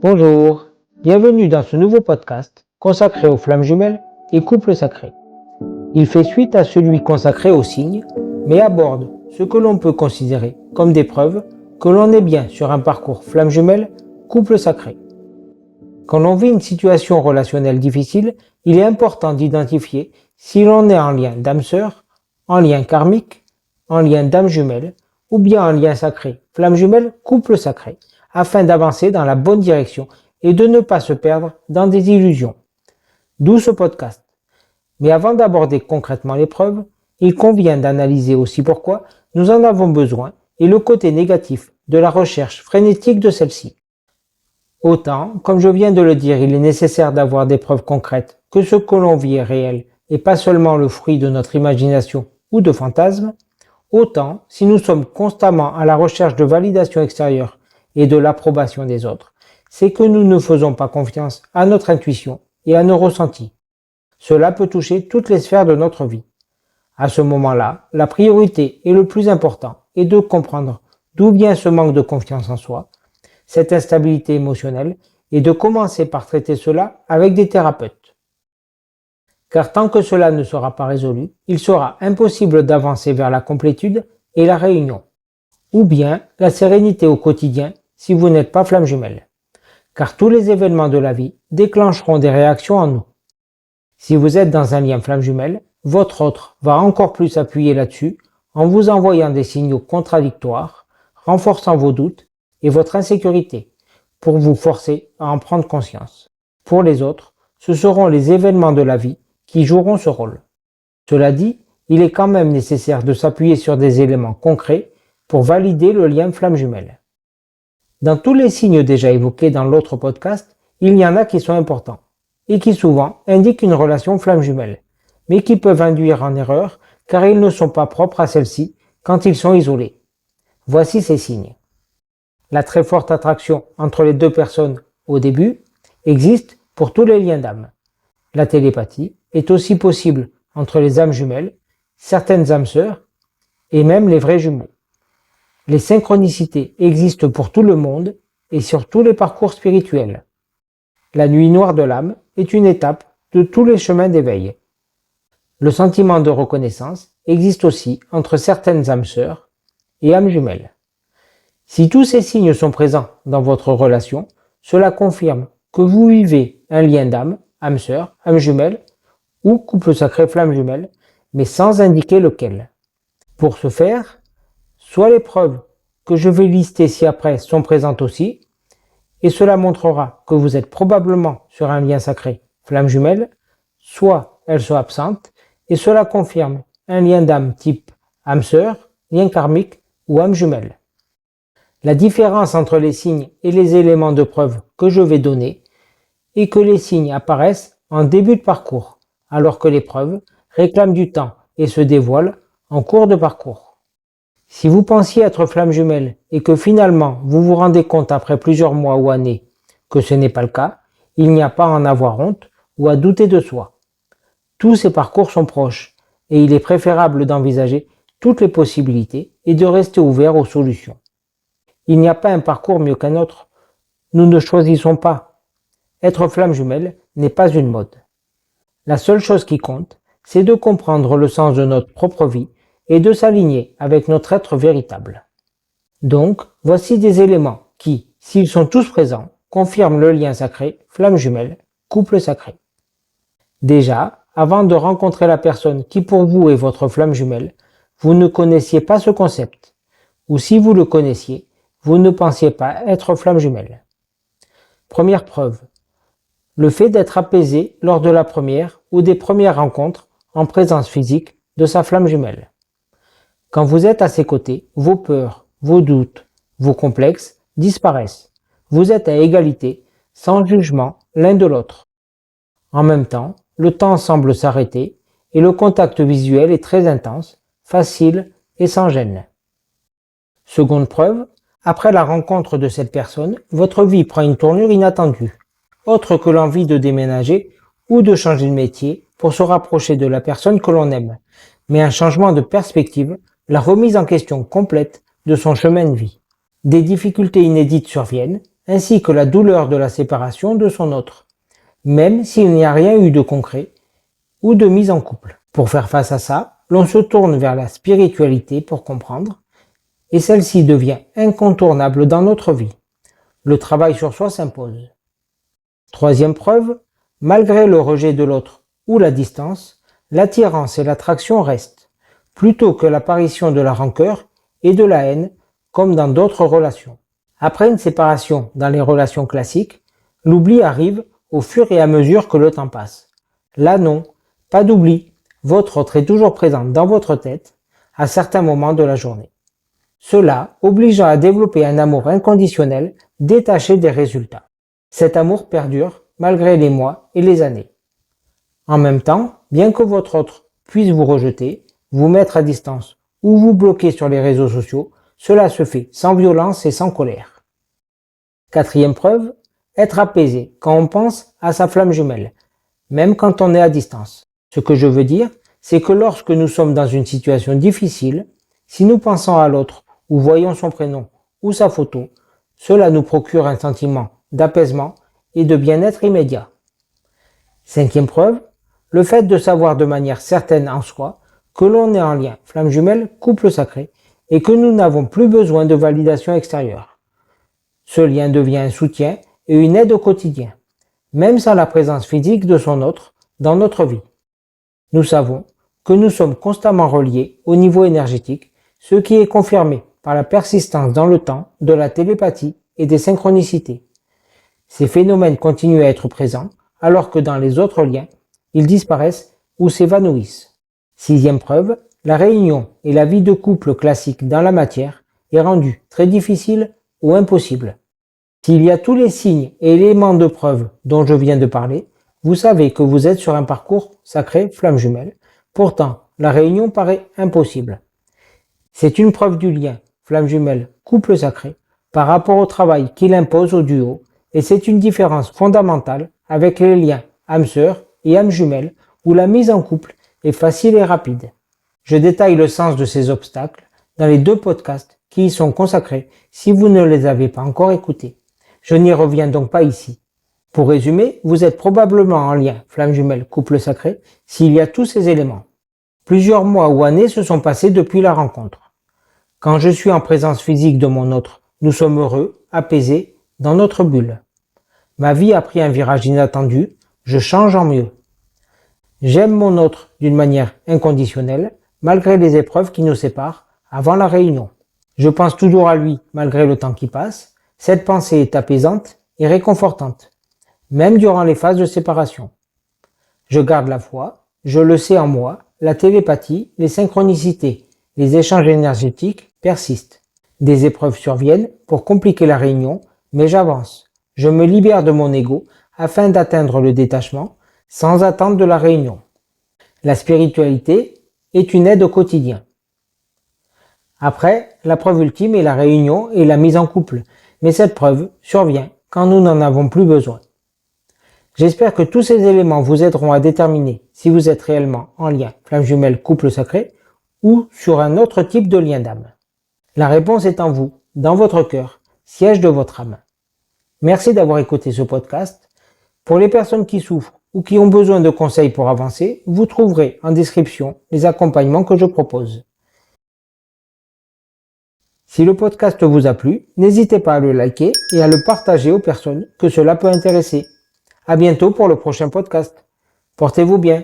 Bonjour, bienvenue dans ce nouveau podcast consacré aux flammes jumelles et couples sacrés. Il fait suite à celui consacré aux signes, mais aborde ce que l'on peut considérer comme des preuves que l'on est bien sur un parcours flammes jumelles, couple sacré. Quand l'on vit une situation relationnelle difficile, il est important d'identifier si l'on est en lien d'âme-sœur, en lien karmique, en lien d'âme jumelle, ou bien en lien sacré, flamme jumelle, couple sacré, afin d'avancer dans la bonne direction et de ne pas se perdre dans des illusions. D'où ce podcast. Mais avant d'aborder concrètement l'épreuve, il convient d'analyser aussi pourquoi nous en avons besoin et le côté négatif de la recherche frénétique de celle-ci. Autant, comme je viens de le dire, il est nécessaire d'avoir des preuves concrètes que ce que l'on vit est réel et pas seulement le fruit de notre imagination ou de fantasmes, autant, si nous sommes constamment à la recherche de validation extérieure et de l'approbation des autres, c'est que nous ne faisons pas confiance à notre intuition et à nos ressentis. Cela peut toucher toutes les sphères de notre vie. À ce moment-là, la priorité et le plus important est de comprendre d'où vient ce manque de confiance en soi, cette instabilité émotionnelle, et de commencer par traiter cela avec des thérapeutes. Car tant que cela ne sera pas résolu, il sera impossible d'avancer vers la complétude et la réunion, ou bien la sérénité au quotidien si vous n'êtes pas flamme jumelle. Car tous les événements de la vie déclencheront des réactions en nous. Si vous êtes dans un lien flamme jumelle, votre autre va encore plus appuyer là-dessus en vous envoyant des signaux contradictoires, renforçant vos doutes et votre insécurité, pour vous forcer à en prendre conscience. Pour les autres, ce seront les événements de la vie qui joueront ce rôle. Cela dit, il est quand même nécessaire de s'appuyer sur des éléments concrets pour valider le lien flamme jumelle. Dans tous les signes déjà évoqués dans l'autre podcast, il y en a qui sont importants et qui souvent indiquent une relation flamme jumelle, mais qui peuvent induire en erreur car ils ne sont pas propres à celle-ci quand ils sont isolés. Voici ces signes. La très forte attraction entre les deux personnes au début existe pour tous les liens d'âme. La télépathie est aussi possible entre les âmes jumelles, certaines âmes sœurs et même les vrais jumeaux. Les synchronicités existent pour tout le monde et sur tous les parcours spirituels. La nuit noire de l'âme est une étape de tous les chemins d'éveil. Le sentiment de reconnaissance existe aussi entre certaines âmes sœurs et âmes jumelles. Si tous ces signes sont présents dans votre relation, cela confirme que vous vivez un lien d'âme, âme sœur, âme jumelle ou couple sacré flamme jumelle, mais sans indiquer lequel. Pour ce faire, soit les preuves que je vais lister ci-après sont présentes aussi, et cela montrera que vous êtes probablement sur un lien sacré flamme jumelle, soit elles sont absentes, et cela confirme un lien d'âme type âme sœur, lien karmique ou âme jumelle. La différence entre les signes et les éléments de preuve que je vais donner est que les signes apparaissent en début de parcours, alors que les preuves réclament du temps et se dévoilent en cours de parcours. Si vous pensiez être flamme jumelle et que finalement vous vous rendez compte après plusieurs mois ou années que ce n'est pas le cas, il n'y a pas à en avoir honte ou à douter de soi. Tous ces parcours sont proches et il est préférable d'envisager toutes les possibilités et de rester ouvert aux solutions. Il n'y a pas un parcours mieux qu'un autre. Nous ne choisissons pas. Être flamme jumelle n'est pas une mode. La seule chose qui compte, c'est de comprendre le sens de notre propre vie et de s'aligner avec notre être véritable. Donc, voici des éléments qui, s'ils sont tous présents, confirment le lien sacré, flamme jumelle, couple sacré. Déjà, avant de rencontrer la personne qui pour vous est votre flamme jumelle, vous ne connaissiez pas ce concept. Ou si vous le connaissiez, vous ne pensiez pas être flamme jumelle. Première preuve. Le fait d'être apaisé lors de la première ou des premières rencontres en présence physique de sa flamme jumelle. Quand vous êtes à ses côtés, vos peurs, vos doutes, vos complexes disparaissent. Vous êtes à égalité, sans jugement l'un de l'autre. En même temps, le temps semble s'arrêter et le contact visuel est très intense, facile et sans gêne. Seconde preuve, après la rencontre de cette personne, votre vie prend une tournure inattendue, autre que l'envie de déménager ou de changer de métier pour se rapprocher de la personne que l'on aime, mais un changement de perspective, la remise en question complète de son chemin de vie. Des difficultés inédites surviennent ainsi que la douleur de la séparation de son autre, même s'il n'y a rien eu de concret ou de mise en couple. Pour faire face à ça, l'on se tourne vers la spiritualité pour comprendre, et celle-ci devient incontournable dans notre vie. Le travail sur soi s'impose. Troisième preuve, malgré le rejet de l'autre ou la distance, l'attirance et l'attraction restent, plutôt que l'apparition de la rancœur et de la haine, comme dans d'autres relations. Après une séparation dans les relations classiques, l'oubli arrive au fur et à mesure que le temps passe. Là non, pas d'oubli, votre autre est toujours présent dans votre tête à certains moments de la journée. Cela obligeant à développer un amour inconditionnel détaché des résultats. Cet amour perdure malgré les mois et les années. En même temps, bien que votre autre puisse vous rejeter, vous mettre à distance ou vous bloquer sur les réseaux sociaux, cela se fait sans violence et sans colère. Quatrième preuve, être apaisé quand on pense à sa flamme jumelle, même quand on est à distance. Ce que je veux dire, c'est que lorsque nous sommes dans une situation difficile, si nous pensons à l'autre ou voyons son prénom ou sa photo, cela nous procure un sentiment d'apaisement et de bien-être immédiat. Cinquième preuve, le fait de savoir de manière certaine en soi que l'on est en lien flamme jumelle, couple sacré, et que nous n'avons plus besoin de validation extérieure. Ce lien devient un soutien et une aide au quotidien, même sans la présence physique de son autre dans notre vie. Nous savons que nous sommes constamment reliés au niveau énergétique, ce qui est confirmé par la persistance dans le temps de la télépathie et des synchronicités. Ces phénomènes continuent à être présents, alors que dans les autres liens, ils disparaissent ou s'évanouissent. Sixième preuve, la réunion et la vie de couple classique dans la matière est rendue très difficile ou impossible. S'il y a tous les signes et éléments de preuve dont je viens de parler, vous savez que vous êtes sur un parcours sacré flamme jumelle. Pourtant, la réunion paraît impossible. C'est une preuve du lien flamme jumelle couple sacré par rapport au travail qu'il impose au duo, et c'est une différence fondamentale avec les liens âme sœur et âme jumelle où la mise en couple est facile et rapide. Je détaille le sens de ces obstacles dans les 2 podcasts qui y sont consacrés si vous ne les avez pas encore écoutés. Je n'y reviens donc pas ici. Pour résumer, vous êtes probablement en lien flamme jumelle couple sacré s'il y a tous ces éléments. Plusieurs mois ou années se sont passés depuis la rencontre. Quand je suis en présence physique de mon autre, nous sommes heureux, apaisés, dans notre bulle. Ma vie a pris un virage inattendu, je change en mieux. J'aime mon autre d'une manière inconditionnelle, malgré les épreuves qui nous séparent avant la réunion. Je pense toujours à lui malgré le temps qui passe. Cette pensée est apaisante et réconfortante, même durant les phases de séparation. Je garde la foi, je le sais en moi, la télépathie, les synchronicités, les échanges énergétiques persistent. Des épreuves surviennent pour compliquer la réunion, mais j'avance. Je me libère de mon ego afin d'atteindre le détachement sans attendre de la réunion. La spiritualité est une aide au quotidien. Après, la preuve ultime est la réunion et la mise en couple, mais cette preuve survient quand nous n'en avons plus besoin. J'espère que tous ces éléments vous aideront à déterminer si vous êtes réellement en lien flamme jumelle couple sacré ou sur un autre type de lien d'âme. La réponse est en vous, dans votre cœur, siège de votre âme. Merci d'avoir écouté ce podcast. Pour les personnes qui souffrent ou qui ont besoin de conseils pour avancer, vous trouverez en description les accompagnements que je propose. Si le podcast vous a plu, n'hésitez pas à le liker et à le partager aux personnes que cela peut intéresser. À bientôt pour le prochain podcast. Portez-vous bien.